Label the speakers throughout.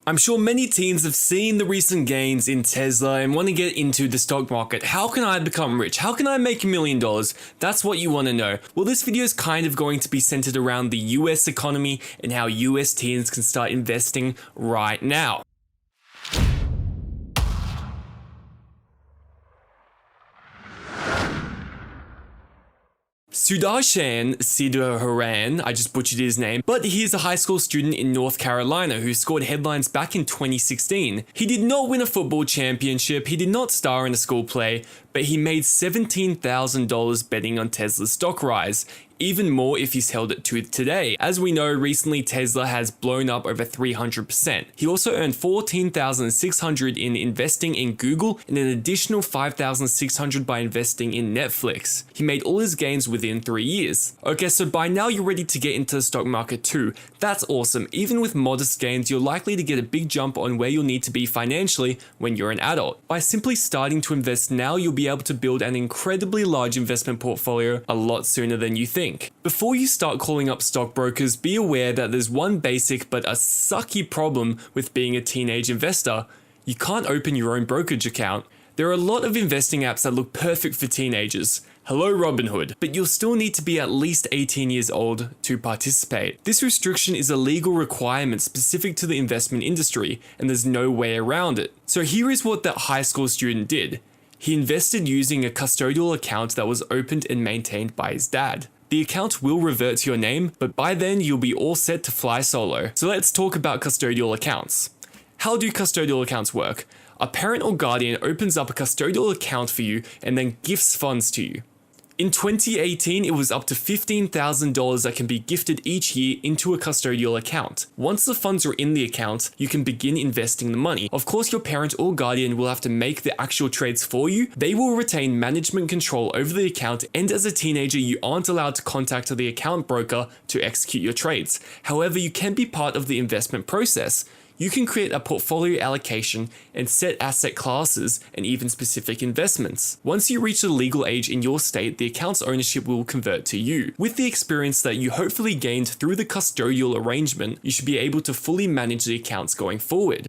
Speaker 1: I'm sure many teens have seen the recent gains in Tesla and want to get into the stock market. How can I become rich? How can I make $1 million? That's what you want to know. Well, this video is kind of going to be centered around the US economy and how US teens can start investing right now. Sudarshan Siddharan, I just butchered his name, but he is a high school student in North Carolina who scored headlines back in 2016. He did not win a football championship, he did not star in a school play, but he made $17,000 betting on Tesla's stock rise. Even more if he's held it to today. As we know, recently Tesla has blown up over 300%. He also earned $14,600 in investing in Google and an additional $5,600 by investing in Netflix. He made all his gains within 3 years. Okay, so by now you're ready to get into the stock market too. That's awesome. Even with modest gains, you're likely to get a big jump on where you'll need to be financially when you're an adult. By simply starting to invest now, you'll be able to build an incredibly large investment portfolio a lot sooner than you think. Before you start calling up stockbrokers, be aware that there's one basic but a sucky problem with being a teenage investor. You can't open your own brokerage account. There are a lot of investing apps that look perfect for teenagers. Hello Robinhood, but you'll still need to be at least 18 years old to participate. This restriction is a legal requirement specific to the investment industry, and there's no way around it. So here is what that high school student did. He invested using a custodial account that was opened and maintained by his dad. The account will revert to your name, but by then you'll be all set to fly solo. So let's talk about custodial accounts. How do custodial accounts work? A parent or guardian opens up a custodial account for you and then gifts funds to you. In 2018, it was up to $15,000 that can be gifted each year into a custodial account. Once the funds are in the account, you can begin investing the money. Of course, your parent or guardian will have to make the actual trades for you. They will retain management control over the account, and as a teenager, you aren't allowed to contact the account broker to execute your trades. However, you can be part of the investment process. You can create a portfolio allocation and set asset classes and even specific investments. Once you reach the legal age in your state, the account's ownership will convert to you. With the experience that you hopefully gained through the custodial arrangement, you should be able to fully manage the accounts going forward.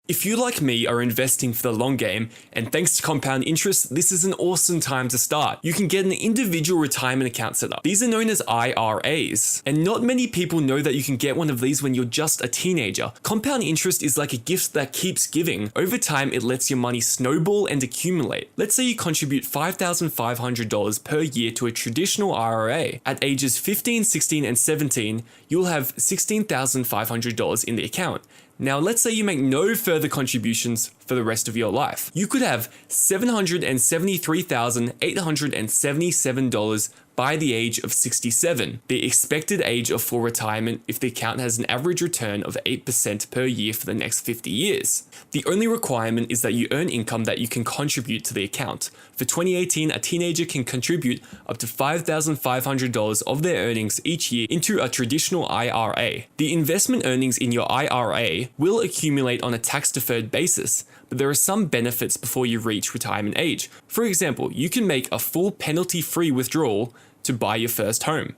Speaker 1: If you, like me, are investing for the long game, and thanks to compound interest, this is an awesome time to start. You can get an individual retirement account set up. These are known as IRAs, and not many people know that you can get one of these when you're just a teenager. Compound interest is like a gift that keeps giving. Over time, it lets your money snowball and accumulate. Let's say you contribute $5,500 per year to a traditional IRA. At ages 15, 16, and 17, you'll have $16,500 in the account. Now, let's say you make no further contributions for the rest of your life. You could have $773,877 by the age of 67, the expected age of full retirement if the account has an average return of 8% per year for the next 50 years. The only requirement is that you earn income that you can contribute to the account. For 2018, a teenager can contribute up to $5,500 of their earnings each year into a traditional IRA. The investment earnings in your IRA will accumulate on a tax-deferred basis, but there are some benefits before you reach retirement age. For example, you can make a full penalty-free withdrawal to buy your first home.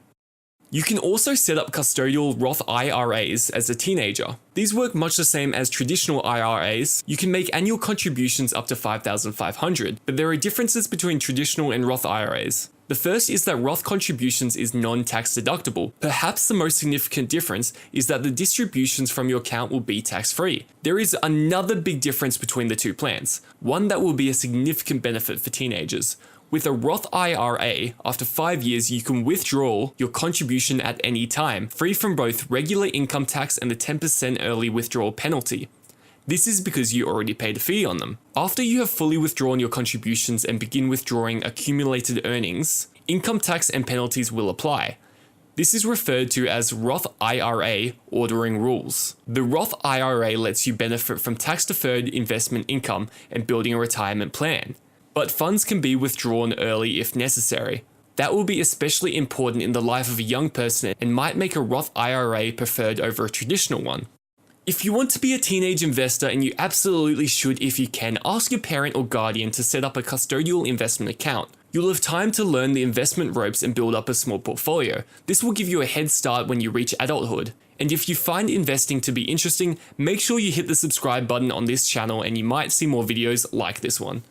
Speaker 1: You can also set up custodial Roth IRAs as a teenager. These work much the same as traditional IRAs. You can make annual contributions up to $5,500, but there are differences between traditional and Roth IRAs. The first is that Roth contributions is non-tax deductible. Perhaps the most significant difference is that the distributions from your account will be tax-free. There is another big difference between the two plans, one that will be a significant benefit for teenagers. With a Roth IRA, after 5 years, you can withdraw your contribution at any time, free from both regular income tax and the 10% early withdrawal penalty. This is because you already paid a fee on them. After you have fully withdrawn your contributions and begin withdrawing accumulated earnings, income tax and penalties will apply. This is referred to as Roth IRA ordering rules. The Roth IRA lets you benefit from tax-deferred investment income and building a retirement plan. But funds can be withdrawn early if necessary. That will be especially important in the life of a young person and might make a Roth IRA preferred over a traditional one. If you want to be a teenage investor, and you absolutely should if you can, ask your parent or guardian to set up a custodial investment account. You'll have time to learn the investment ropes and build up a small portfolio. This will give you a head start when you reach adulthood. And if you find investing to be interesting, make sure you hit the subscribe button on this channel and you might see more videos like this one.